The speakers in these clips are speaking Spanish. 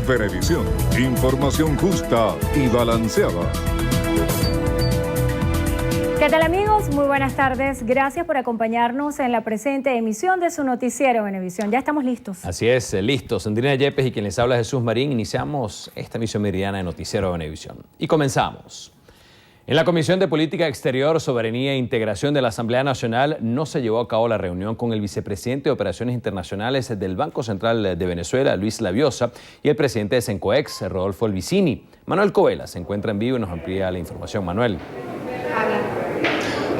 Venevisión. Información justa y balanceada. ¿Qué tal, amigos? Muy buenas tardes. Gracias por acompañarnos en la presente emisión de su noticiero Venevisión. Ya estamos listos. Así es, listos. Sandrina Yepes y quien les habla, Jesús Marín. Iniciamos esta emisión meridiana de Noticiero Venevisión. Y comenzamos. En la Comisión de Política Exterior, Soberanía e Integración de la Asamblea Nacional no se llevó a cabo la reunión con el vicepresidente de Operaciones Internacionales del Banco Central de Venezuela, Luis Laviosa, y el presidente de Cencoex, Rodolfo Albicini. Manuel Covela se encuentra en vivo y nos amplía la información. Manuel.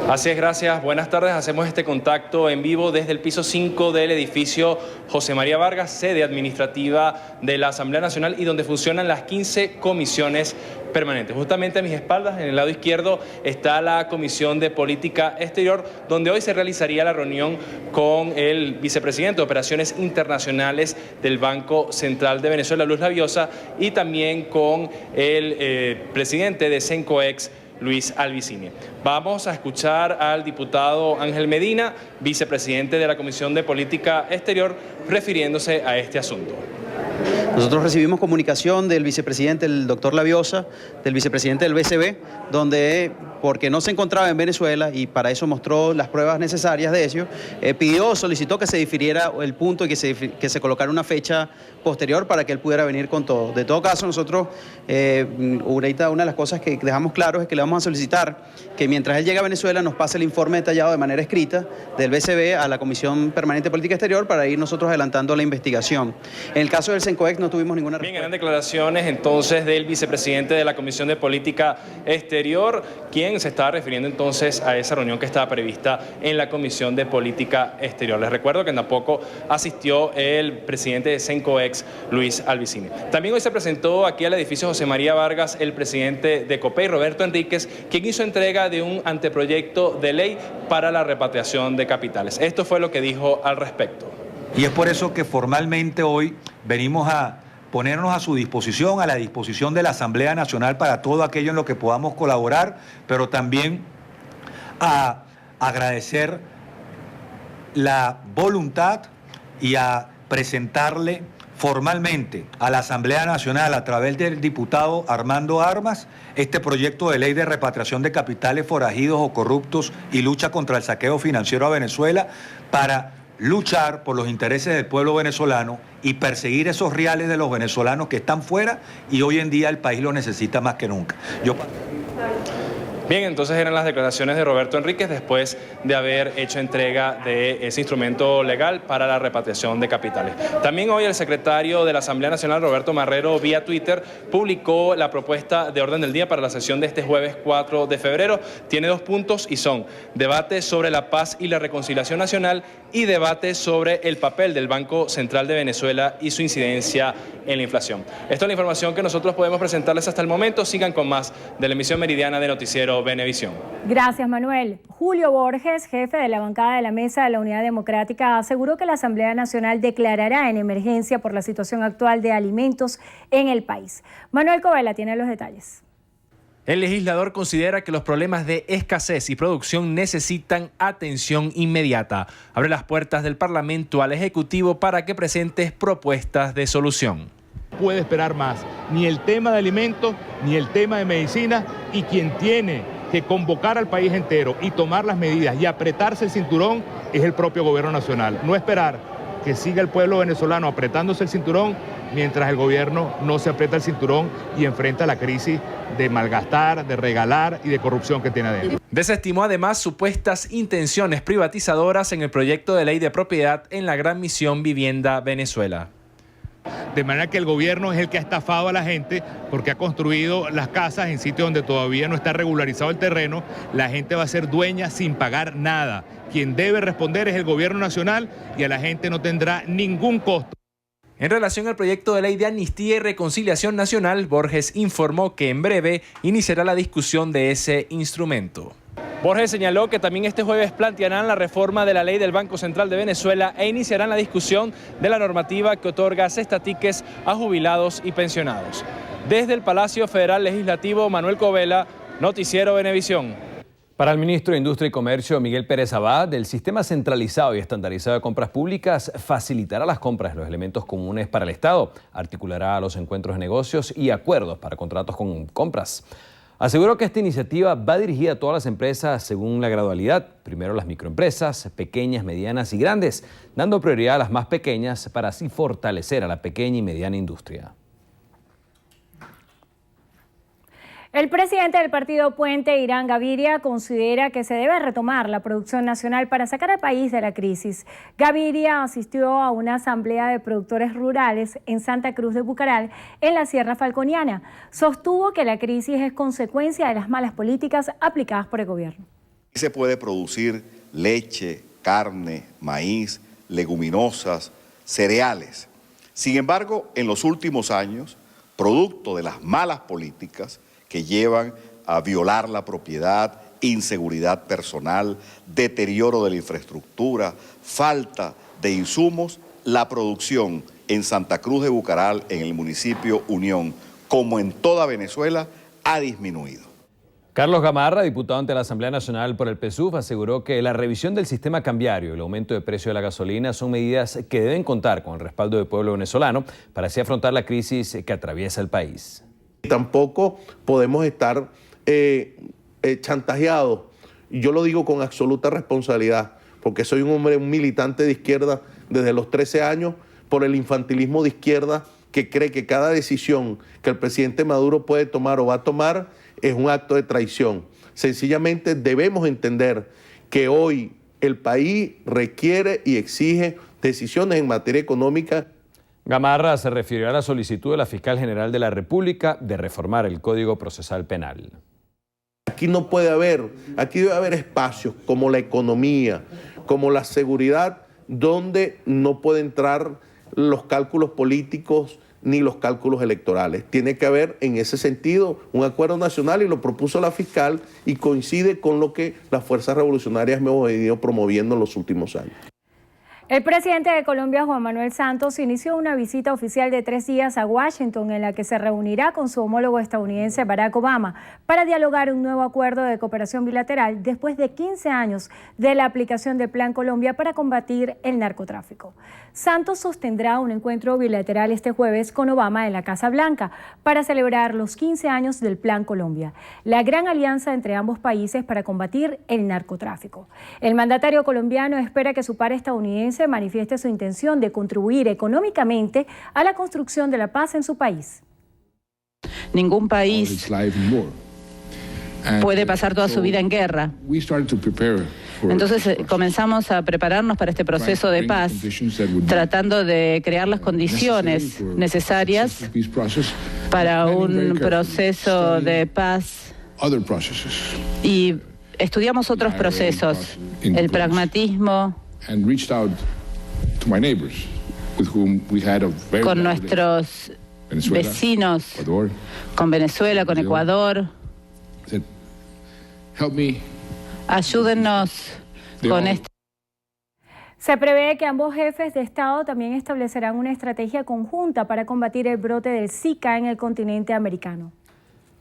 Así es, gracias. Buenas tardes. Hacemos este contacto en vivo desde el piso 5 del edificio José María Vargas, sede administrativa de la Asamblea Nacional y donde funcionan las 15 comisiones permanentes. Justamente a mis espaldas, en el lado izquierdo, está la Comisión de Política Exterior, donde hoy se realizaría la reunión con el vicepresidente de Operaciones Internacionales del Banco Central de Venezuela, Luis Laviosa, y también con el presidente de Cencoex, Luis Albicini. Vamos a escuchar al diputado Ángel Medina, vicepresidente de la Comisión de Política Exterior, refiriéndose a este asunto. Nosotros recibimos comunicación del vicepresidente, el doctor Laviosa, del vicepresidente del BCB, donde, porque no se encontraba en Venezuela y para eso mostró las pruebas necesarias de ello, solicitó que se difiriera el punto y que se colocara una fecha posterior para que él pudiera venir con todo. De todo caso, nosotros, ahorita una de las cosas que dejamos claro es que le vamos a solicitar que mientras él llegue a Venezuela nos pase el informe detallado de manera escrita del BCB a la Comisión Permanente de Política Exterior para ir nosotros adelantando la investigación. En el caso del Cencoex no tuvimos ninguna respuesta. Bien, eran declaraciones entonces del vicepresidente de la Comisión de Política Exterior, quien se estaba refiriendo entonces a esa reunión que estaba prevista en la Comisión de Política Exterior. Les recuerdo que tampoco asistió el presidente de Cencoex, Luis Albicini. También hoy se presentó aquí al edificio José María Vargas el presidente de COPEI, Roberto Enríquez, quien hizo entrega de un anteproyecto de ley para la repatriación de capitales. Esto fue lo que dijo al respecto. Y es por eso que formalmente hoy venimos a ponernos a su disposición, a la disposición de la Asamblea Nacional para todo aquello en lo que podamos colaborar, pero también a agradecer la voluntad y a presentarle formalmente a la Asamblea Nacional a través del diputado Armando Armas este proyecto de ley de repatriación de capitales forajidos o corruptos y lucha contra el saqueo financiero a Venezuela para luchar por los intereses del pueblo venezolano y perseguir esos reales de los venezolanos que están fuera y hoy en día el país lo necesita más que nunca. Bien, entonces eran las declaraciones de Roberto Enríquez después de haber hecho entrega de ese instrumento legal para la repatriación de capitales. También hoy el secretario de la Asamblea Nacional, Roberto Marrero, vía Twitter, publicó la propuesta de orden del día para la sesión de este jueves 4 de febrero. Tiene 2 puntos y son debate sobre la paz y la reconciliación nacional y debate sobre el papel del Banco Central de Venezuela y su incidencia en la inflación. Esta es la información que nosotros podemos presentarles hasta el momento. Sigan con más de la emisión meridiana de Noticiero Venevisión. Gracias, Manuel. Julio Borges, jefe de la bancada de la Mesa de la Unidad Democrática, aseguró que la Asamblea Nacional declarará en emergencia por la situación actual de alimentos en el país. Manuel Covela tiene los detalles. El legislador considera que los problemas de escasez y producción necesitan atención inmediata. Abre las puertas del Parlamento al Ejecutivo para que presente propuestas de solución. Puede esperar más, ni el tema de alimentos, ni el tema de medicina, y quien tiene que convocar al país entero y tomar las medidas y apretarse el cinturón es el propio gobierno nacional. No esperar que siga el pueblo venezolano apretándose el cinturón mientras el gobierno no se aprieta el cinturón y enfrenta la crisis de malgastar, de regalar y de corrupción que tiene adentro. Desestimó además supuestas intenciones privatizadoras en el proyecto de ley de propiedad en la Gran Misión Vivienda Venezuela. De manera que el gobierno es el que ha estafado a la gente porque ha construido las casas en sitios donde todavía no está regularizado el terreno. La gente va a ser dueña sin pagar nada. Quien debe responder es el gobierno nacional y a la gente no tendrá ningún costo. En relación al proyecto de ley de amnistía y reconciliación nacional, Borges informó que en breve iniciará la discusión de ese instrumento. Borges señaló que también este jueves plantearán la reforma de la ley del Banco Central de Venezuela e iniciarán la discusión de la normativa que otorga cestatiques a jubilados y pensionados. Desde el Palacio Federal Legislativo, Manuel Covela, Noticiero Venevisión. Para el ministro de Industria y Comercio, Miguel Pérez Abad, el sistema centralizado y estandarizado de compras públicas facilitará las compras de los elementos comunes para el Estado, articulará los encuentros de negocios y acuerdos para contratos con compras. Aseguró que esta iniciativa va dirigida a todas las empresas según la gradualidad. Primero las microempresas, pequeñas, medianas y grandes, dando prioridad a las más pequeñas para así fortalecer a la pequeña y mediana industria. El presidente del partido Puente, Irán Gaviria, considera que se debe retomar la producción nacional para sacar al país de la crisis. Gaviria asistió a una asamblea de productores rurales en Santa Cruz de Bucaral, en la Sierra Falconiana. Sostuvo que la crisis es consecuencia de las malas políticas aplicadas por el gobierno. Se puede producir leche, carne, maíz, leguminosas, cereales. Sin embargo, en los últimos años, producto de las malas políticas que llevan a violar la propiedad, inseguridad personal, deterioro de la infraestructura, falta de insumos, la producción en Santa Cruz de Bucaral, en el municipio Unión, como en toda Venezuela, ha disminuido. Carlos Gamarra, diputado ante la Asamblea Nacional por el PSUV, aseguró que la revisión del sistema cambiario y el aumento de precio de la gasolina son medidas que deben contar con el respaldo del pueblo venezolano para así afrontar la crisis que atraviesa el país. Tampoco podemos estar chantajeados, y yo lo digo con absoluta responsabilidad, porque soy un militante de izquierda desde los 13 años, por el infantilismo de izquierda que cree que cada decisión que el presidente Maduro puede tomar o va a tomar es un acto de traición. Sencillamente debemos entender que hoy el país requiere y exige decisiones en materia económica. Gamarra se refirió a la solicitud de la Fiscal General de la República de reformar el Código Procesal Penal. Aquí debe haber espacios como la economía, como la seguridad, donde no puede entrar los cálculos políticos ni los cálculos electorales. Tiene que haber en ese sentido un acuerdo nacional, y lo propuso la fiscal y coincide con lo que las fuerzas revolucionarias hemos venido promoviendo en los últimos años. El presidente de Colombia, Juan Manuel Santos, inició una visita oficial de 3 días a Washington, en la que se reunirá con su homólogo estadounidense Barack Obama para dialogar un nuevo acuerdo de cooperación bilateral después de 15 años de la aplicación del Plan Colombia para combatir el narcotráfico. Santos sostendrá un encuentro bilateral este jueves con Obama en la Casa Blanca para celebrar los 15 años del Plan Colombia, la gran alianza entre ambos países para combatir el narcotráfico. El mandatario colombiano espera que su par estadounidense manifieste su intención de contribuir económicamente a la construcción de la paz en su país. Ningún país puede pasar toda su vida en guerra. Entonces comenzamos a prepararnos para este proceso de paz, tratando de crear las condiciones necesarias para un proceso de paz. Y estudiamos otros procesos, el pragmatismo, con nuestros vecinos, con Venezuela, con Ecuador. Ayúdennos con esto. Se prevé que ambos jefes de Estado también establecerán una estrategia conjunta para combatir el brote del Zika en el continente americano.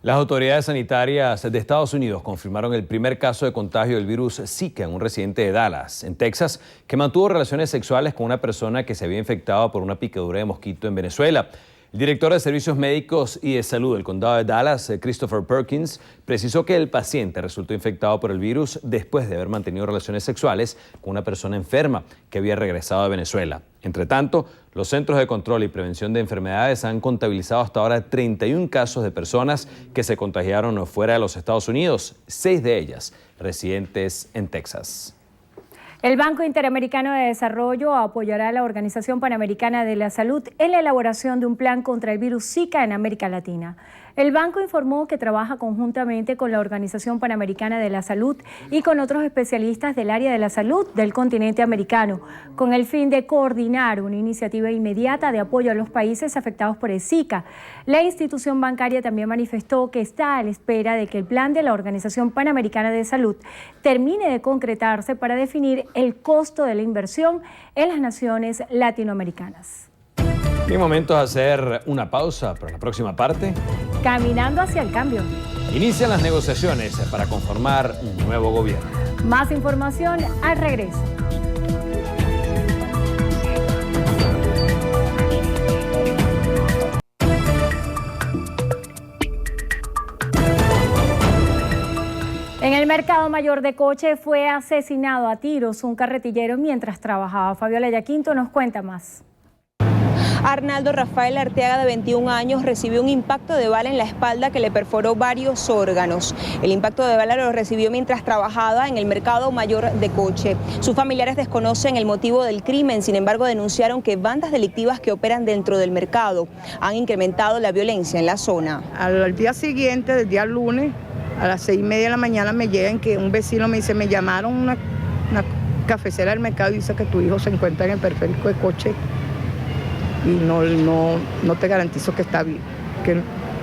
Las autoridades sanitarias de Estados Unidos confirmaron el primer caso de contagio del virus Zika en un residente de Dallas, en Texas, que mantuvo relaciones sexuales con una persona que se había infectado por una picadura de mosquito en Venezuela. El director de Servicios Médicos y de Salud del Condado de Dallas, Christopher Perkins, precisó que el paciente resultó infectado por el virus después de haber mantenido relaciones sexuales con una persona enferma que había regresado de Venezuela. Entre tanto, los Centros de Control y Prevención de Enfermedades han contabilizado hasta ahora 31 casos de personas que se contagiaron fuera de los Estados Unidos, 6 de ellas residentes en Texas. El Banco Interamericano de Desarrollo apoyará a la Organización Panamericana de la Salud en la elaboración de un plan contra el virus Zika en América Latina. El banco informó que trabaja conjuntamente con la Organización Panamericana de la Salud y con otros especialistas del área de la salud del continente americano, con el fin de coordinar una iniciativa inmediata de apoyo a los países afectados por el Zika. La institución bancaria también manifestó que está a la espera de que el plan de la Organización Panamericana de Salud termine de concretarse para definir el costo de la inversión en las naciones latinoamericanas. En momentos de hacer una pausa, pero en la próxima parte, caminando hacia el cambio. Inician las negociaciones para conformar un nuevo gobierno. Más información al regreso. En el Mercado Mayor de Coche fue asesinado a tiros un carretillero mientras trabajaba. Fabiola Yaquinto nos cuenta más. Arnaldo Rafael Arteaga, de 21 años, recibió un impacto de bala en la espalda que le perforó varios órganos. El impacto de bala lo recibió mientras trabajaba en el Mercado Mayor de Coche. Sus familiares desconocen el motivo del crimen, sin embargo denunciaron que bandas delictivas que operan dentro del mercado han incrementado la violencia en la zona. Al día siguiente, del día lunes, a las 6:30 de la mañana me llegan que un vecino me dice, me llamaron una cafecera del mercado y dice que tu hijo se encuentra en el periférico de Coche y no te garantizo que está bien,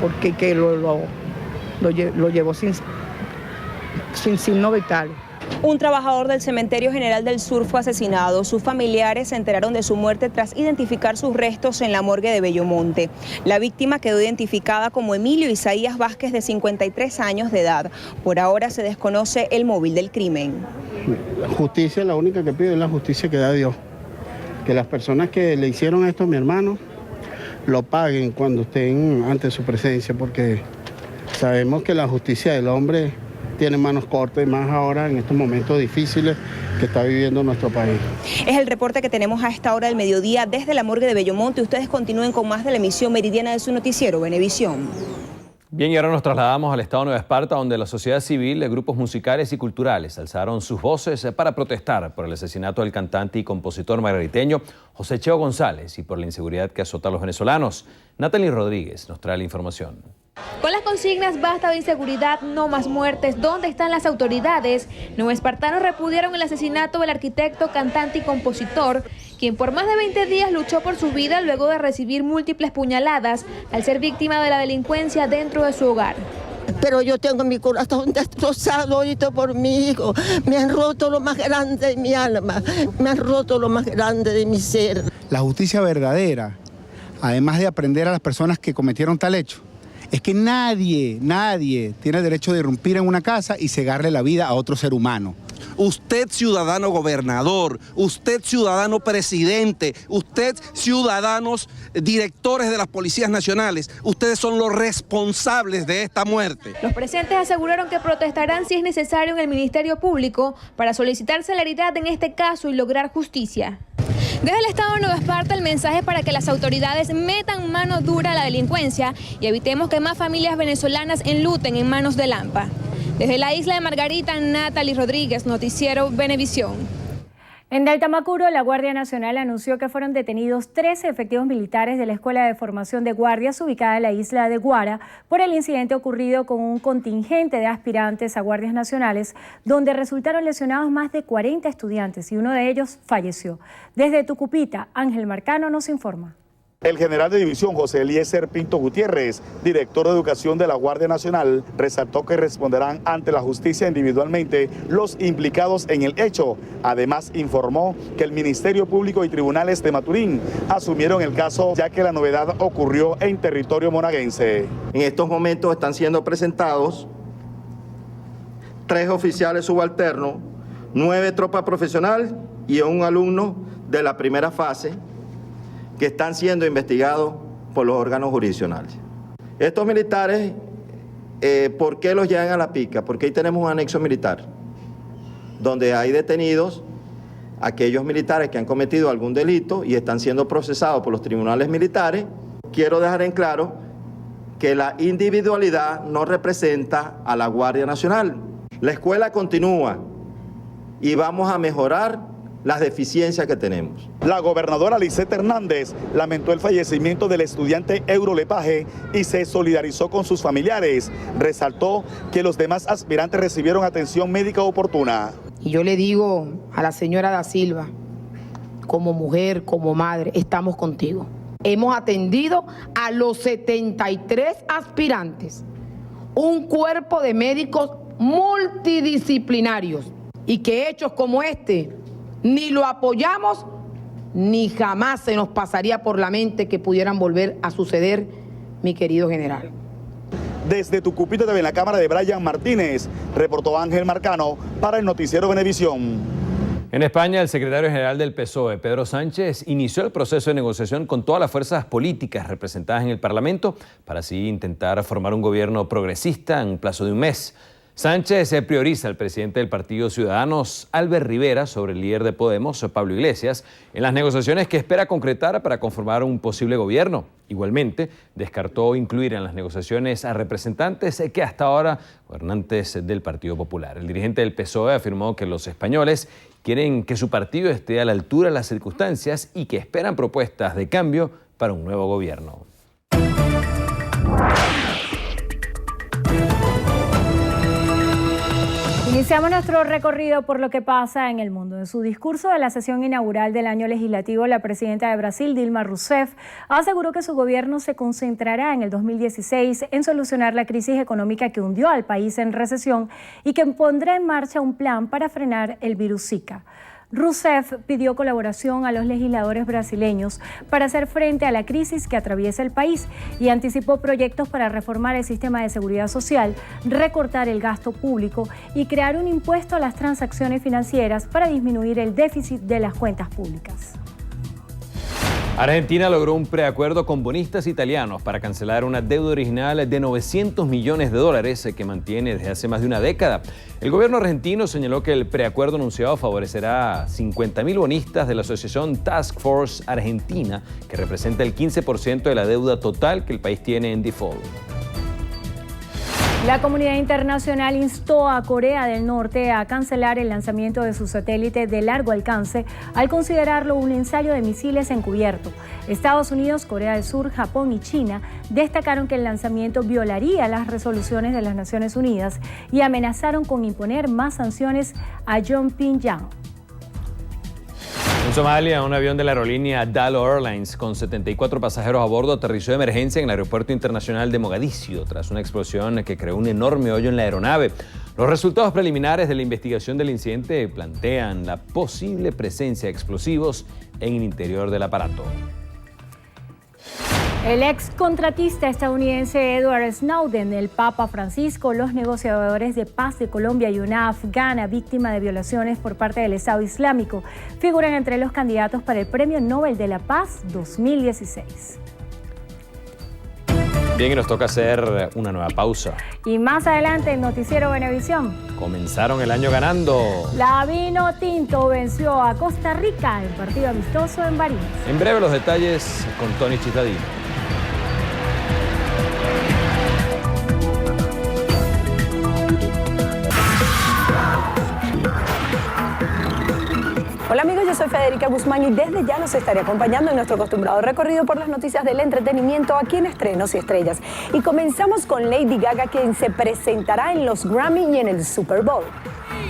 porque lo llevó sin signos vitales. Un trabajador del Cementerio General del Sur fue asesinado. Sus familiares se enteraron de su muerte tras identificar sus restos en la morgue de Bellomonte. La víctima quedó identificada como Emilio Isaías Vázquez, de 53 años de edad. Por ahora se desconoce el móvil del crimen. La justicia, la única que pido es la justicia que da Dios. Que las personas que le hicieron esto a mi hermano lo paguen cuando estén ante su presencia, porque sabemos que la justicia del hombre tiene manos cortas, y más ahora en estos momentos difíciles que está viviendo nuestro país. Es el reporte que tenemos a esta hora del mediodía desde la morgue de Bellomonte. Ustedes continúen con más de la emisión meridiana de su noticiero Venevisión. Bien, y ahora nos trasladamos al estado de Nueva Esparta, donde la sociedad civil, grupos musicales y culturales alzaron sus voces para protestar por el asesinato del cantante y compositor margariteño José Cheo González y por la inseguridad que azota a los venezolanos. Natalie Rodríguez nos trae la información. Con las consignas basta de inseguridad, no más muertes, ¿dónde están las autoridades?, nuevoespartanos repudiaron el asesinato del arquitecto, cantante y compositor, quien por más de 20 días luchó por su vida luego de recibir múltiples puñaladas al ser víctima de la delincuencia dentro de su hogar. Pero yo tengo mi corazón destrozado ahorita por mi hijo. Me han roto lo más grande de mi alma, me han roto lo más grande de mi ser. La justicia verdadera, además de aprender a las personas que cometieron tal hecho, es que nadie tiene el derecho de irrumpir en una casa y cegarle la vida a otro ser humano. Usted, ciudadano gobernador, usted, ciudadano presidente, usted, ciudadanos directores de las policías nacionales, ustedes son los responsables de esta muerte. Los presentes aseguraron que protestarán si es necesario en el Ministerio Público para solicitar celeridad en este caso y lograr justicia. Desde el estado de Nueva Esparta, el mensaje para que las autoridades metan mano dura a la delincuencia y evitemos que más familias venezolanas enluten en manos de Lampa. Desde la isla de Margarita, Natalie Rodríguez, Noticiero Venevisión. En Del Tamacuro, la Guardia Nacional anunció que fueron detenidos 13 efectivos militares de la Escuela de Formación de Guardias ubicada en la isla de Guara por el incidente ocurrido con un contingente de aspirantes a guardias nacionales, donde resultaron lesionados más de 40 estudiantes y uno de ellos falleció. Desde Tucupita, Ángel Marcano nos informa. El general de división José Eliezer Pinto Gutiérrez, director de Educación de la Guardia Nacional, resaltó que responderán ante la justicia individualmente los implicados en el hecho. Además, informó que el Ministerio Público y tribunales de Maturín asumieron el caso, ya que la novedad ocurrió en territorio monaguense. En estos momentos están siendo presentados 3 oficiales subalternos, 9 tropas profesionales y un alumno de la primera fase, que están siendo investigados por los órganos jurisdiccionales. Estos militares, ¿por qué los llevan a la pica? Porque ahí tenemos un anexo militar, donde hay detenidos aquellos militares que han cometido algún delito y están siendo procesados por los tribunales militares. Quiero dejar en claro que la individualidad no representa a la Guardia Nacional. La escuela continúa y vamos a mejorar las deficiencias que tenemos. La gobernadora Lisette Hernández lamentó el fallecimiento del estudiante Euro Lepaje y se solidarizó con sus familiares. Resaltó que los demás aspirantes recibieron atención médica oportuna. Y yo le digo a la señora Da Silva, como mujer, como madre, estamos contigo. Hemos atendido a los 73 aspirantes, un cuerpo de médicos multidisciplinarios, y que hechos como este ni lo apoyamos, ni jamás se nos pasaría por la mente que pudieran volver a suceder, mi querido general. Desde Tucupita TV en la cámara de Brian Martínez, reportó Ángel Marcano para el Noticiero Venevisión. En España, el secretario general del PSOE, Pedro Sánchez, inició el proceso de negociación con todas las fuerzas políticas representadas en el Parlamento para así intentar formar un gobierno progresista en un plazo de un mes. Sánchez prioriza al presidente del partido Ciudadanos, Albert Rivera, sobre el líder de Podemos, Pablo Iglesias, en las negociaciones que espera concretar para conformar un posible gobierno. Igualmente, descartó incluir en las negociaciones a representantes que hasta ahora gobernantes del Partido Popular. El dirigente del PSOE afirmó que los españoles quieren que su partido esté a la altura de las circunstancias y que esperan propuestas de cambio para un nuevo gobierno. Iniciamos nuestro recorrido por lo que pasa en el mundo. En su discurso de la sesión inaugural del año legislativo, la presidenta de Brasil, Dilma Rousseff, aseguró que su gobierno se concentrará en el 2016 en solucionar la crisis económica que hundió al país en recesión y que pondrá en marcha un plan para frenar el virus Zika. Rousseff pidió colaboración a los legisladores brasileños para hacer frente a la crisis que atraviesa el país y anticipó proyectos para reformar el sistema de seguridad social, recortar el gasto público y crear un impuesto a las transacciones financieras para disminuir el déficit de las cuentas públicas. Argentina logró un preacuerdo con bonistas italianos para cancelar una deuda original de $900 millones que mantiene desde hace más de una década. El gobierno argentino señaló que el preacuerdo anunciado favorecerá a 50.000 bonistas de la asociación Task Force Argentina, que representa el 15% de la deuda total que el país tiene en default. La comunidad internacional instó a Corea del Norte a cancelar el lanzamiento de su satélite de largo alcance al considerarlo un ensayo de misiles encubierto. Estados Unidos, Corea del Sur, Japón y China destacaron que el lanzamiento violaría las resoluciones de las Naciones Unidas y amenazaron con imponer más sanciones a Pyongyang. En Somalia, un avión de la aerolínea Dalo Airlines con 74 pasajeros a bordo aterrizó de emergencia en el aeropuerto internacional de Mogadiscio tras una explosión que creó un enorme hoyo en la aeronave. Los resultados preliminares de la investigación del incidente plantean la posible presencia de explosivos en el interior del aparato. El ex contratista estadounidense Edward Snowden, el Papa Francisco, los negociadores de paz de Colombia y una afgana víctima de violaciones por parte del Estado Islámico figuran entre los candidatos para el Premio Nobel de la Paz 2016. Bien, y nos toca hacer una nueva pausa. Y más adelante en Noticiero Venevisión. Comenzaron el año ganando. La Vinotinto venció a Costa Rica en partido amistoso en Barinas. En breve los detalles con Tony Chitadino. Hola amigos, yo soy Federica Guzmán y desde ya los estaré acompañando en nuestro acostumbrado recorrido por las noticias del entretenimiento aquí en Estrenos y Estrellas. Y comenzamos con Lady Gaga, quien se presentará en los Grammy y en el Super Bowl.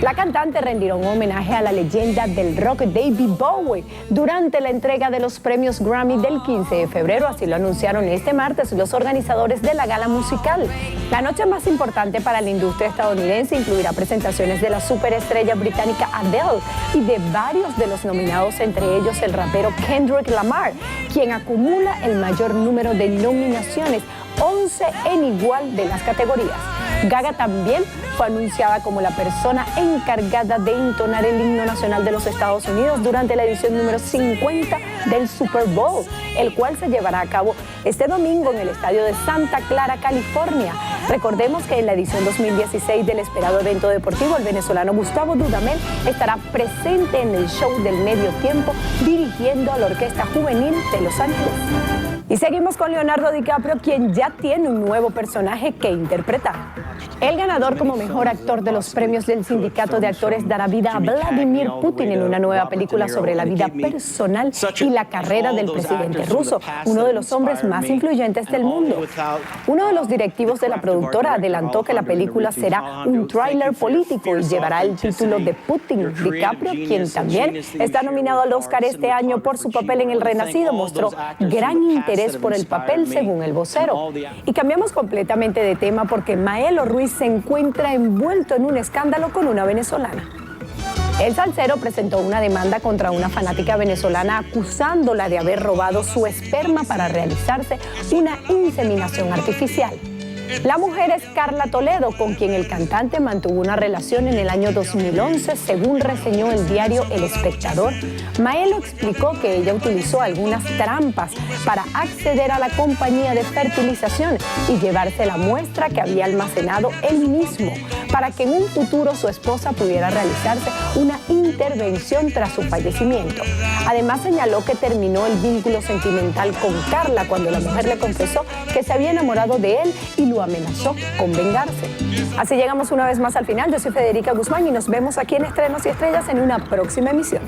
La cantante rendirá un homenaje a la leyenda del rock David Bowie durante la entrega de los premios Grammy del 15 de febrero, así lo anunciaron este martes los organizadores de la gala musical. La noche más importante para la industria estadounidense incluirá presentaciones de la superestrella británica Adele y de varios de los nominados, entre ellos el rapero Kendrick Lamar, quien acumula el mayor número de nominaciones, 11 en igual de las categorías. Gaga también fue anunciada como la persona encargada de entonar el himno nacional de los Estados Unidos durante la edición número 50 del Super Bowl, el cual se llevará a cabo este domingo en el estadio de Santa Clara, California. Recordemos que en la edición 2016 del esperado evento deportivo, el venezolano Gustavo Dudamel estará presente en el show del medio tiempo, dirigiendo a la Orquesta Juvenil de Los Ángeles. Y seguimos con Leonardo DiCaprio, quien ya tiene un nuevo personaje que interpretar. El ganador como mejor actor de los premios del Sindicato de Actores dará vida a Vladimir Putin en una nueva película sobre la vida personal y la carrera del presidente ruso, uno de los hombres más influyentes del mundo. Uno de los directivos de la productora adelantó que la película será un tráiler político y llevará el título de Putin. DiCaprio, quien también está nominado al Oscar este año por su papel en El Renacido, mostró gran interés por el papel, según El Vocero. Y cambiamos completamente de tema porque Maelo Ruiz se encuentra envuelto en un escándalo con una venezolana. El salsero presentó una demanda contra una fanática venezolana acusándola de haber robado su esperma para realizarse una inseminación artificial. La mujer es Carla Toledo, con quien el cantante mantuvo una relación en el año 2011, según reseñó el diario El Espectador. Maelo explicó que ella utilizó algunas trampas para acceder a la compañía de fertilización y llevarse la muestra que había almacenado él mismo, para que en un futuro su esposa pudiera realizarse una intervención tras su fallecimiento. Además, señaló que terminó el vínculo sentimental con Carla cuando la mujer le confesó que se había enamorado de él y lo amenazó con vengarse. Así llegamos una vez más al final. Yo soy Federica Guzmán y nos vemos aquí en Estrenos y Estrellas en una próxima emisión.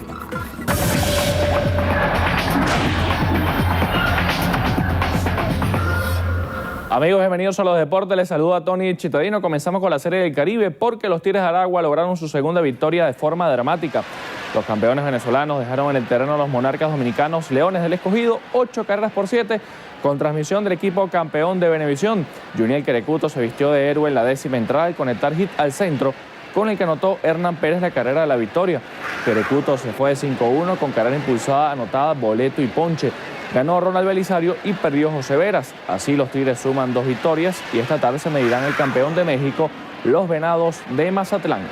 Amigos, bienvenidos a los deportes. Les saluda Tony Chitadino. Comenzamos con la Serie del Caribe porque los Tigres de Aragua lograron su segunda victoria de forma dramática. Los campeones venezolanos dejaron en el terreno a los monarcas dominicanos Leones del Escogido 8 carreras por 7 con transmisión del equipo campeón de Venevisión. Juniel Querecuto se vistió de héroe en la 10ª entrada al conectar hit al centro, con el que anotó Hernán Pérez la carrera de la victoria. Querecuto se fue de 5-1 con carrera impulsada, anotada, boleto y ponche. Ganó Ronald Belisario y perdió José Veras. Así los Tigres suman 2 victorias y esta tarde se medirán el campeón de México, los Venados de Mazatlán.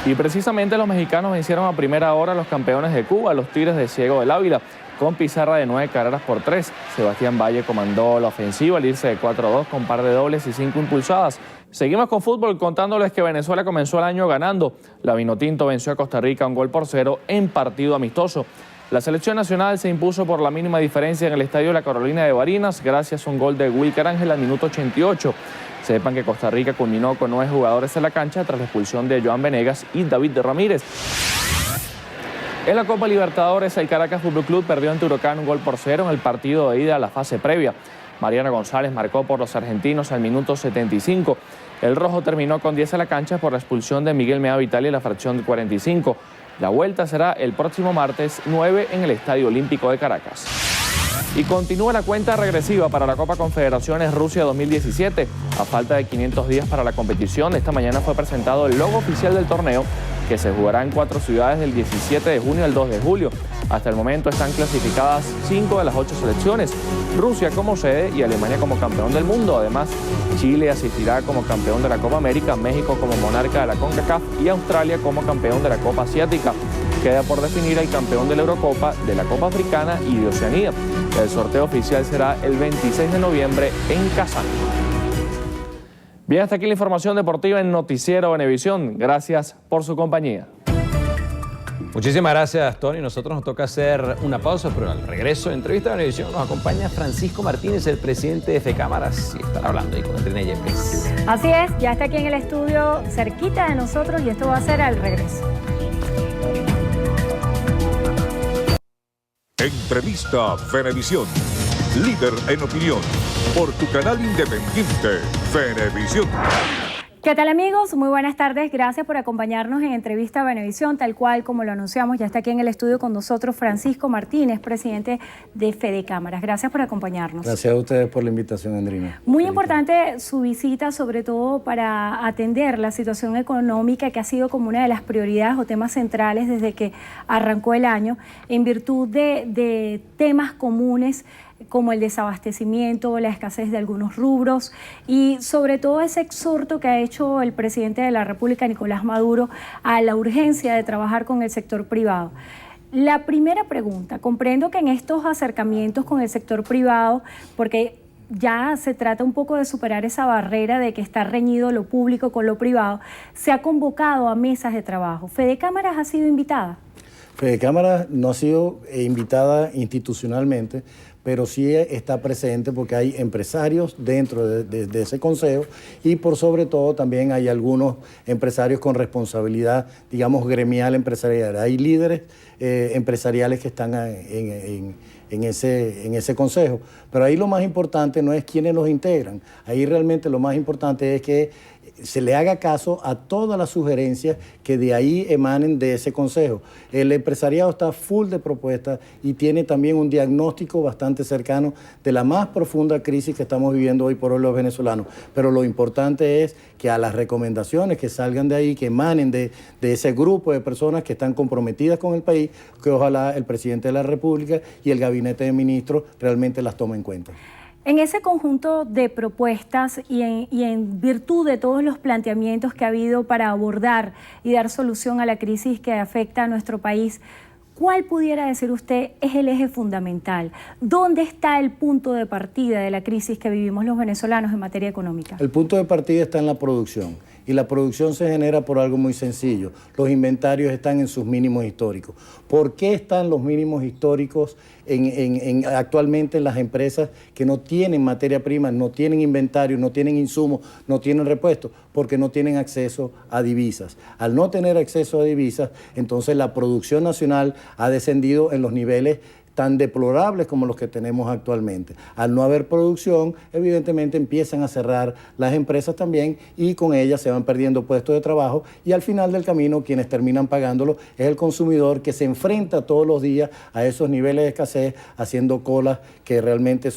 Y precisamente los mexicanos vencieron a primera hora a los campeones de Cuba, los Tigres de Ciego del Ávila, con pizarra de 9 carreras por 3. Sebastián Valle comandó la ofensiva al irse de 4-2 con par de dobles y 5 impulsadas. Seguimos con fútbol contándoles que Venezuela comenzó el año ganando. La Vinotinto venció a Costa Rica 1-0 en partido amistoso. La selección nacional se impuso por la mínima diferencia en el estadio La Carolina de Barinas gracias a un gol de Wilker Ángel al minuto 88. Sepan que Costa Rica culminó con 9 jugadores en la cancha tras la expulsión de Joan Venegas y David Ramírez. En la Copa Libertadores, el Caracas Fútbol Club perdió ante Huracán 1-0 en el partido de ida a la fase previa. Mariana González marcó por los argentinos al minuto 75. El rojo terminó con 10 a la cancha por la expulsión de Miguel Mea Vitali en la fracción de 45. La vuelta será el próximo martes 9 en el Estadio Olímpico de Caracas. Y continúa la cuenta regresiva para la Copa Confederaciones Rusia 2017. A falta de 500 días para la competición, esta mañana fue presentado el logo oficial del torneo, que se jugará en 4 ciudades del 17 de junio al 2 de julio. Hasta el momento están clasificadas 5 de las 8 selecciones, Rusia como sede y Alemania como campeón del mundo. Además, Chile asistirá como campeón de la Copa América, México como monarca de la CONCACAF y Australia como campeón de la Copa Asiática. Queda por definir el campeón de la Eurocopa, de la Copa Africana y de Oceanía. El sorteo oficial será el 26 de noviembre en Kazán. Bien, hasta aquí la información deportiva en Noticiero Venevisión. Gracias por su compañía. Muchísimas gracias, Tony. Nosotros nos toca hacer una pausa, pero al regreso de Entrevista de Venevisión nos acompaña Francisco Martínez, el presidente de FECámaras, y estará hablando ahí con Andrina Yepes. Así es, ya está aquí en el estudio cerquita de nosotros y esto va a ser al regreso. Entrevista Venevisión, líder en opinión, por tu canal independiente, Venevisión. ¿Qué tal, amigos? Muy buenas tardes. Gracias por acompañarnos en Entrevista Venevisión. Tal cual como lo anunciamos, ya está aquí en el estudio con nosotros Francisco Martínez, presidente de FEDECámaras. Gracias por acompañarnos. Gracias a ustedes por la invitación, Andrina. Muy importante su visita, sobre todo para atender la situación económica, que ha sido como una de las prioridades o temas centrales desde que arrancó el año, en virtud de temas comunes como el desabastecimiento, la escasez de algunos rubros y sobre todo ese exhorto que ha hecho el presidente de la República, Nicolás Maduro, a la urgencia de trabajar con el sector privado. La primera pregunta, comprendo que en estos acercamientos con el sector privado, porque ya se trata un poco de superar esa barrera de que está reñido lo público con lo privado, se ha convocado a mesas de trabajo. ¿FEDECámaras ha sido invitada? FEDECámaras no ha sido invitada institucionalmente, pero sí está presente porque hay empresarios dentro de ese consejo y por sobre todo también hay algunos empresarios con responsabilidad, digamos, gremial empresarial. Hay líderes empresariales que están en ese consejo, pero ahí lo más importante no es quiénes los integran, ahí realmente lo más importante es que se le haga caso a todas las sugerencias que de ahí emanen de ese consejo. El empresariado está full de propuestas y tiene también un diagnóstico bastante cercano de la más profunda crisis que estamos viviendo hoy por hoy los venezolanos. Pero lo importante es que a las recomendaciones que salgan de ahí, que emanen de ese grupo de personas que están comprometidas con el país, que ojalá el presidente de la República y el gabinete de ministros realmente las tomen en cuenta. En ese conjunto de propuestas y en virtud de todos los planteamientos que ha habido para abordar y dar solución a la crisis que afecta a nuestro país, ¿cuál pudiera decir usted es el eje fundamental? ¿Dónde está el punto de partida de la crisis que vivimos los venezolanos en materia económica? El punto de partida está en la producción. Y la producción se genera por algo muy sencillo. Los inventarios están en sus mínimos históricos. ¿Por qué están los mínimos históricos actualmente en las empresas que no tienen materia prima, no tienen inventario, no tienen insumos, no tienen repuestos? Porque no tienen acceso a divisas. Al no tener acceso a divisas, entonces la producción nacional ha descendido en los niveles tan deplorables como los que tenemos actualmente. Al no haber producción, evidentemente empiezan a cerrar las empresas también y con ellas se van perdiendo puestos de trabajo y al final del camino quienes terminan pagándolo es el consumidor que se enfrenta todos los días a esos niveles de escasez haciendo colas que realmente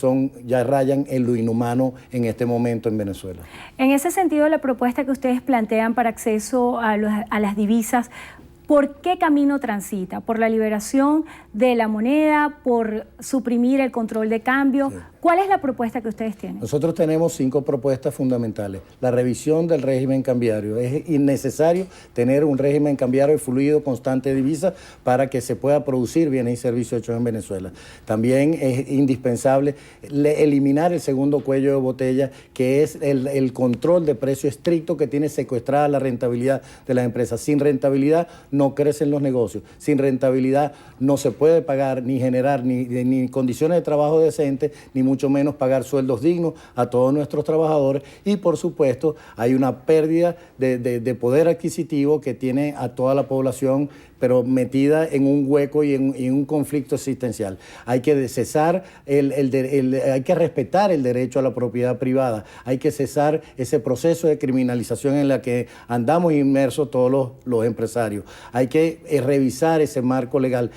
ya rayan en lo inhumano en este momento en Venezuela. En ese sentido, la propuesta que ustedes plantean para acceso a las divisas, ¿por qué camino transita? ¿Por la liberación de la moneda? ¿Por suprimir el control de cambio? Sí. ¿Cuál es la propuesta que ustedes tienen? Nosotros tenemos 5 propuestas fundamentales. La revisión del régimen cambiario. Es innecesario tener un régimen cambiario fluido, constante de divisas para que se pueda producir bienes y servicios hechos en Venezuela. También es indispensable eliminar el segundo cuello de botella, que es el control de precio estricto que tiene secuestrada la rentabilidad de las empresas. Sin rentabilidad no crecen los negocios. Sin rentabilidad no se puede pagar ni generar ni condiciones de trabajo decentes, ni mucho menos pagar sueldos dignos a todos nuestros trabajadores y por supuesto hay una pérdida de poder adquisitivo que tiene a toda la población pero metida en un hueco y en un conflicto existencial. Hay que cesar, hay que respetar el derecho a la propiedad privada, hay que cesar ese proceso de criminalización en la que andamos inmersos todos los empresarios. Hay que revisar ese marco legal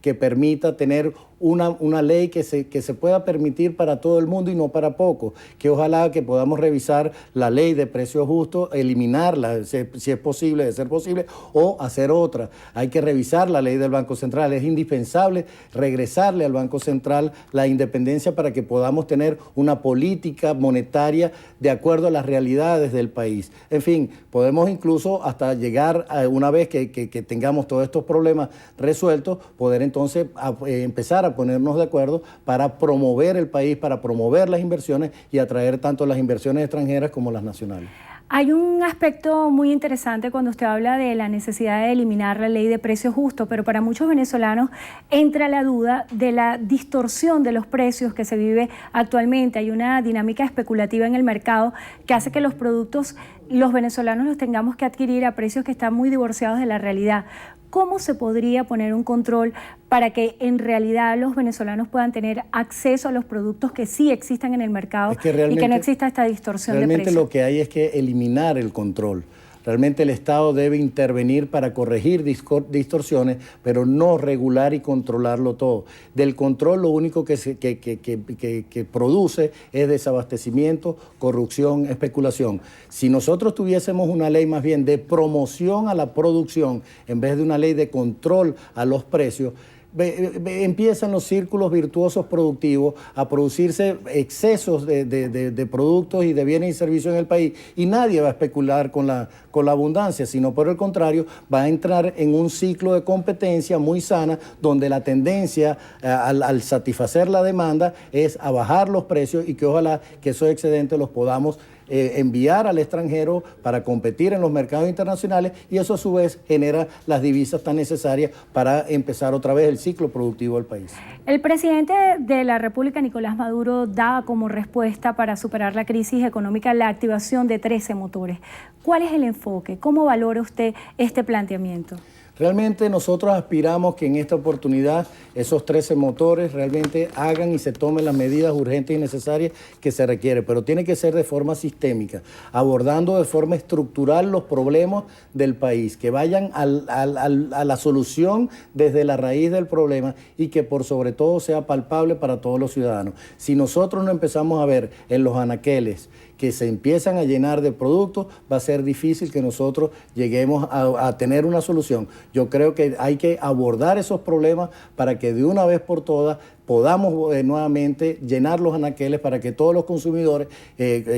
que permita tener una ley que se pueda permitir para todo el mundo y no para pocos, que ojalá que podamos revisar la ley de precios justos, eliminarla si es posible, de ser posible, o hacer otra. Hay que revisar la ley del Banco Central, es indispensable regresarle al Banco Central la independencia para que podamos tener una política monetaria de acuerdo a las realidades del país. En fin, podemos incluso hasta llegar, una vez que tengamos todos estos problemas resueltos, poder entonces empezar a ponernos de acuerdo para promover el país, para promover las inversiones y atraer tanto las inversiones extranjeras como las nacionales. Hay un aspecto muy interesante cuando usted habla de la necesidad de eliminar la ley de precios justos, pero para muchos venezolanos entra la duda de la distorsión de los precios que se vive actualmente. Hay una dinámica especulativa en el mercado que hace que los productos, los venezolanos los tengamos que adquirir a precios que están muy divorciados de la realidad. ¿Cómo se podría poner un control para que en realidad los venezolanos puedan tener acceso a los productos que sí existan en el mercado y que no exista esta distorsión de precios? Realmente lo que hay es que eliminar el control. Realmente el Estado debe intervenir para corregir distorsiones, pero no regular y controlarlo todo. Del control lo único que produce es desabastecimiento, corrupción, especulación. Si nosotros tuviésemos una ley más bien de promoción a la producción, en vez de una ley de control a los precios, empiezan los círculos virtuosos productivos a producirse excesos de productos y de bienes y servicios en el país y nadie va a especular con la abundancia, sino por el contrario va a entrar en un ciclo de competencia muy sana donde la tendencia al satisfacer la demanda es a bajar los precios y que ojalá que esos excedentes los podamos enviar al extranjero para competir en los mercados internacionales y eso a su vez genera las divisas tan necesarias para empezar otra vez el ciclo productivo del país. El presidente de la República, Nicolás Maduro, daba como respuesta para superar la crisis económica la activación de 13 motores. ¿Cuál es el enfoque? ¿Cómo valora usted este planteamiento? Realmente nosotros aspiramos que en esta oportunidad esos 13 motores realmente hagan y se tomen las medidas urgentes y necesarias que se requieren, pero tiene que ser de forma sistémica, abordando de forma estructural los problemas del país, que vayan a la solución desde la raíz del problema y que por sobre todo sea palpable para todos los ciudadanos. Si nosotros no empezamos a ver en los anaqueles que se empiezan a llenar de productos, va a ser difícil que nosotros lleguemos a tener una solución. Yo creo que hay que abordar esos problemas para que de una vez por todas podamos nuevamente llenar los anaqueles para que todos los consumidores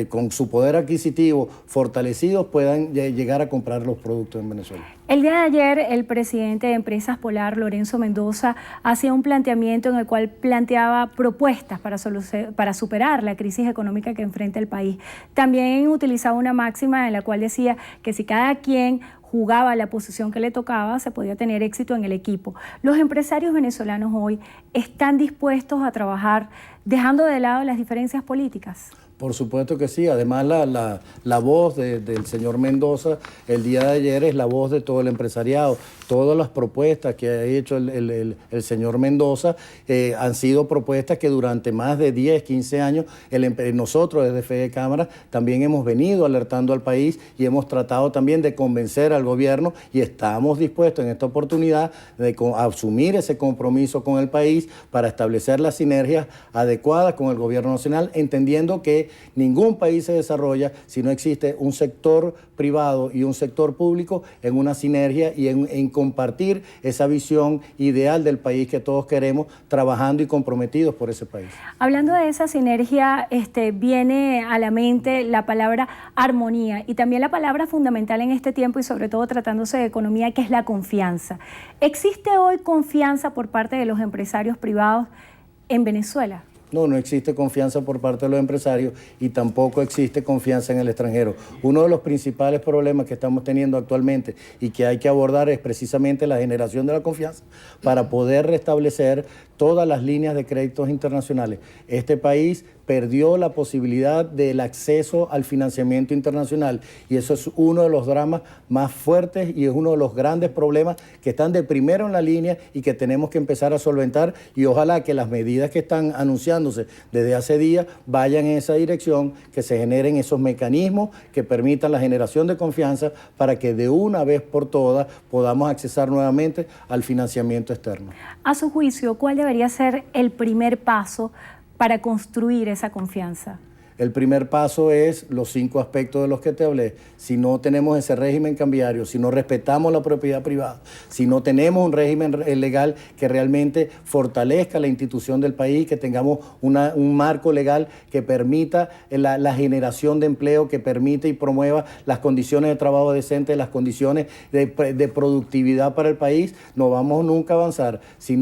con su poder adquisitivo fortalecidos puedan llegar a comprar los productos en Venezuela. El día de ayer, el presidente de Empresas Polar, Lorenzo Mendoza, hacía un planteamiento en el cual planteaba propuestas para superar la crisis económica que enfrenta el país. También utilizaba una máxima en la cual decía que si cada quien jugaba la posición que le tocaba, se podía tener éxito en el equipo. Los empresarios venezolanos hoy están dispuestos a trabajar dejando de lado las diferencias políticas. Por supuesto que sí, además la voz del señor Mendoza el día de ayer es la voz de todo el empresariado. Todas las propuestas que ha hecho el señor Mendoza han sido propuestas que durante más de 10, 15 años nosotros desde Fede Cámara también hemos venido alertando al país y hemos tratado también de convencer al gobierno y estamos dispuestos en esta oportunidad de asumir ese compromiso con el país para establecer las sinergias adecuadas con el gobierno nacional, entendiendo que ningún país se desarrolla si no existe un sector privado y un sector público en una sinergia y en compartir esa visión ideal del país que todos queremos, trabajando y comprometidos por ese país. Hablando de esa sinergia, viene a la mente la palabra armonía y también la palabra fundamental en este tiempo y sobre todo tratándose de economía, que es la confianza. ¿Existe hoy confianza por parte de los empresarios privados en Venezuela? No existe confianza por parte de los empresarios y tampoco existe confianza en el extranjero. Uno de los principales problemas que estamos teniendo actualmente y que hay que abordar es precisamente la generación de la confianza para poder restablecer todas las líneas de créditos internacionales. Este país perdió la posibilidad del acceso al financiamiento internacional y eso es uno de los dramas más fuertes y es uno de los grandes problemas que están de primero en la línea y que tenemos que empezar a solventar, y ojalá que las medidas que están anunciándose desde hace días vayan en esa dirección, que se generen esos mecanismos que permitan la generación de confianza para que de una vez por todas podamos accesar nuevamente al financiamiento externo. A su juicio, ¿cuál debería ser el primer paso para construir esa confianza? El primer paso es los 5 aspectos de los que te hablé. Si no tenemos ese régimen cambiario, si no respetamos la propiedad privada, si no tenemos un régimen legal que realmente fortalezca la institución del país, que tengamos un marco legal que permita la generación de empleo, que permita y promueva las condiciones de trabajo decentes, las condiciones de productividad para el país, no vamos nunca a avanzar. Si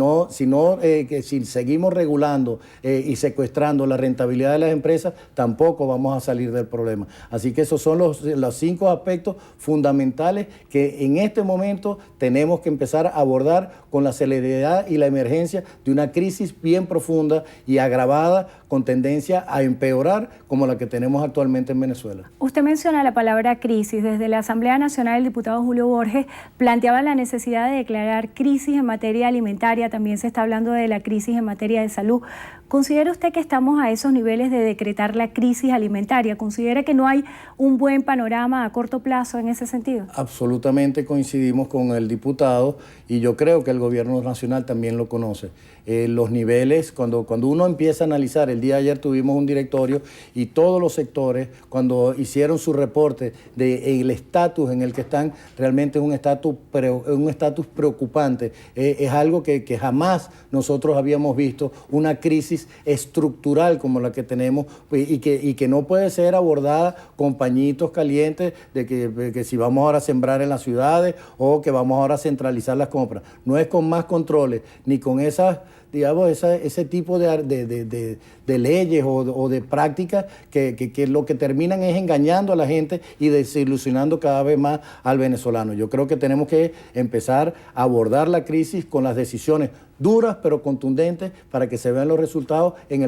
seguimos regulando y secuestrando la rentabilidad de las empresas, tampoco vamos a salir del problema. Así que esos son los 5 aspectos fundamentales que en este momento tenemos que empezar a abordar con la celeridad y la emergencia de una crisis bien profunda y agravada con tendencia a empeorar como la que tenemos actualmente en Venezuela. Usted menciona la palabra crisis. Desde la Asamblea Nacional, el diputado Julio Borges planteaba la necesidad de declarar crisis en materia alimentaria. También se está hablando de la crisis en materia de salud. ¿Considera usted que estamos a esos niveles de decretar la crisis alimentaria? ¿Considera que no hay un buen panorama a corto plazo en ese sentido? Absolutamente coincidimos con el diputado y yo creo que el gobierno nacional también lo conoce. Los niveles, cuando uno empieza a analizar, el día de ayer tuvimos un directorio y todos los sectores, cuando hicieron su reporte del estatus en el que están, realmente es un estatus preocupante. Es algo que jamás nosotros habíamos visto, una crisis estructural como la que tenemos y que no puede ser abordada con pañitos calientes de que si vamos ahora a sembrar en las ciudades o que vamos ahora a centralizar las compras. No es con más controles ni con esas, digamos, ese tipo de leyes o de prácticas que lo que terminan es engañando a la gente y desilusionando cada vez más al venezolano. Yo creo que tenemos que empezar a abordar la crisis con las decisiones duras pero contundentes para que se vean los resultados en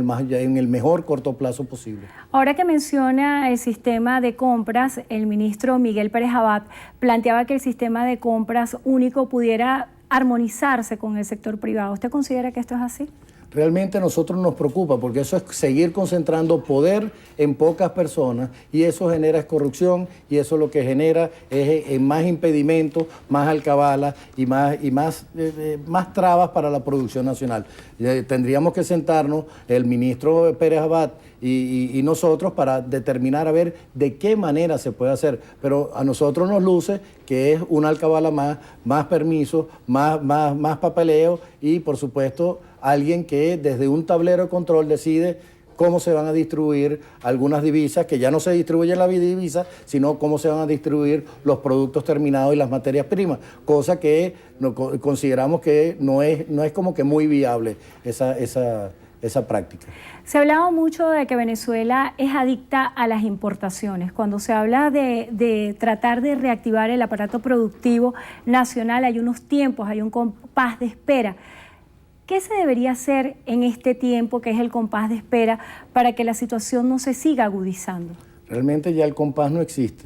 el mejor corto plazo posible. Ahora que menciona el sistema de compras, el ministro Miguel Pérez Abad planteaba que el sistema de compras único pudiera armonizarse con el sector privado. ¿Usted considera que esto es así? Realmente a nosotros nos preocupa porque eso es seguir concentrando poder en pocas personas y eso genera corrupción y eso lo que genera es más impedimentos, más alcabalas y más trabas para la producción nacional. Tendríamos que sentarnos, el ministro Pérez Abad y nosotros, para determinar a ver de qué manera se puede hacer, pero a nosotros nos luce que es una alcabala más permisos, más papeleo y por supuesto alguien que desde un tablero de control decide cómo se van a distribuir algunas divisas, que ya no se distribuyen las divisas, sino cómo se van a distribuir los productos terminados y las materias primas, cosa que consideramos que no es como que muy viable esa práctica. Se ha hablado mucho de que Venezuela es adicta a las importaciones. Cuando se habla de tratar de reactivar el aparato productivo nacional, hay unos tiempos, hay un compás de espera. ¿Qué se debería hacer en este tiempo, que es el compás de espera, para que la situación no se siga agudizando? Realmente ya el compás no existe.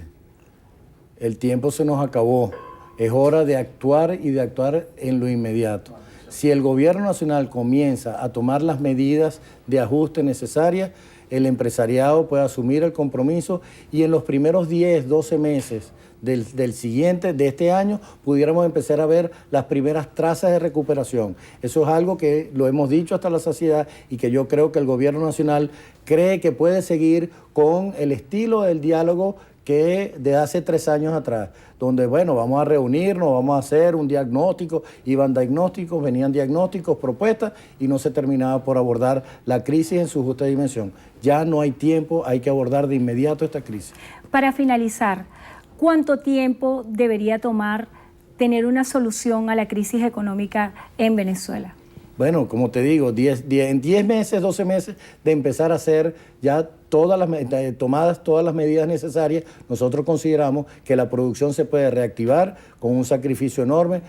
El tiempo se nos acabó. Es hora de actuar y de actuar en lo inmediato. Si el gobierno nacional comienza a tomar las medidas de ajuste necesarias, el empresariado puede asumir el compromiso y en los primeros 10, 12 meses de este año, pudiéramos empezar a ver las primeras trazas de recuperación. Eso es algo que lo hemos dicho hasta la saciedad y que yo creo que el gobierno nacional cree que puede seguir con el estilo del diálogo que de hace 3 años atrás, donde, bueno, vamos a reunirnos, vamos a hacer un diagnóstico, iban diagnósticos, venían diagnósticos, propuestas, y no se terminaba por abordar la crisis en su justa dimensión. Ya no hay tiempo, hay que abordar de inmediato esta crisis. Para finalizar, ¿cuánto tiempo debería tomar tener una solución a la crisis económica en Venezuela? Bueno, como te digo, en 10 meses, 12 meses de empezar a hacer ya tomadas todas las medidas necesarias, nosotros consideramos que la producción se puede reactivar con un sacrificio enorme,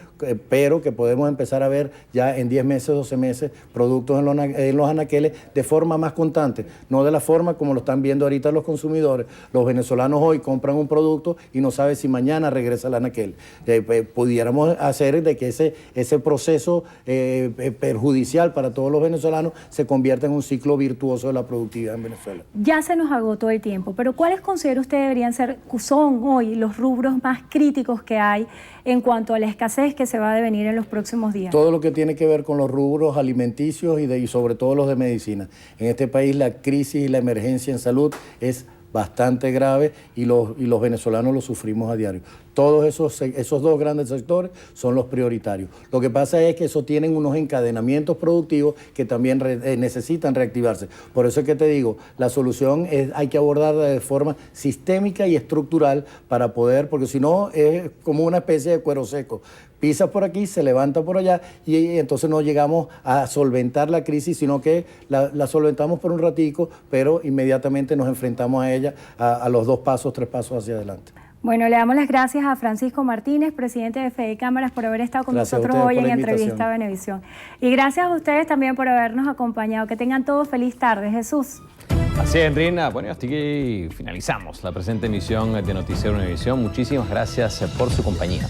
pero que podemos empezar a ver ya en 10 meses, 12 meses, productos en los anaqueles de forma más constante, no de la forma como lo están viendo ahorita los consumidores. Los venezolanos hoy compran un producto y no saben si mañana regresa el anaquel. Pudiéramos hacer de que ese proceso perjudicial para todos los venezolanos se convierta en un ciclo virtuoso de la productividad en Venezuela. Ya se nos agotó el tiempo, pero ¿cuáles considera usted deberían ser, son hoy los rubros más críticos que hay en cuanto a la escasez que se va a devenir en los próximos días? Todo lo que tiene que ver con los rubros alimenticios y sobre todo los de medicina. En este país la crisis y la emergencia en salud es bastante grave y los venezolanos lo sufrimos a diario. Todos esos dos grandes sectores son los prioritarios. Lo que pasa es que eso tienen unos encadenamientos productivos que también necesitan reactivarse. Por eso es que te digo, la solución hay que abordarla de forma sistémica y estructural para poder, porque si no es como una especie de cuero seco. Pisa por aquí, se levanta por allá y entonces no llegamos a solventar la crisis, sino que la solventamos por un ratico, pero inmediatamente nos enfrentamos a ella a los 2 pasos, 3 pasos hacia adelante. Bueno, le damos las gracias a Francisco Martínez, presidente de Fede Cámaras, por haber estado con nosotros hoy en Entrevista a Venevisión. Y gracias a ustedes también por habernos acompañado. Que tengan todos feliz tarde. Jesús. Así es, Enrina. Bueno, hasta aquí finalizamos la presente emisión de Noticiero Venevisión. Muchísimas gracias por su compañía.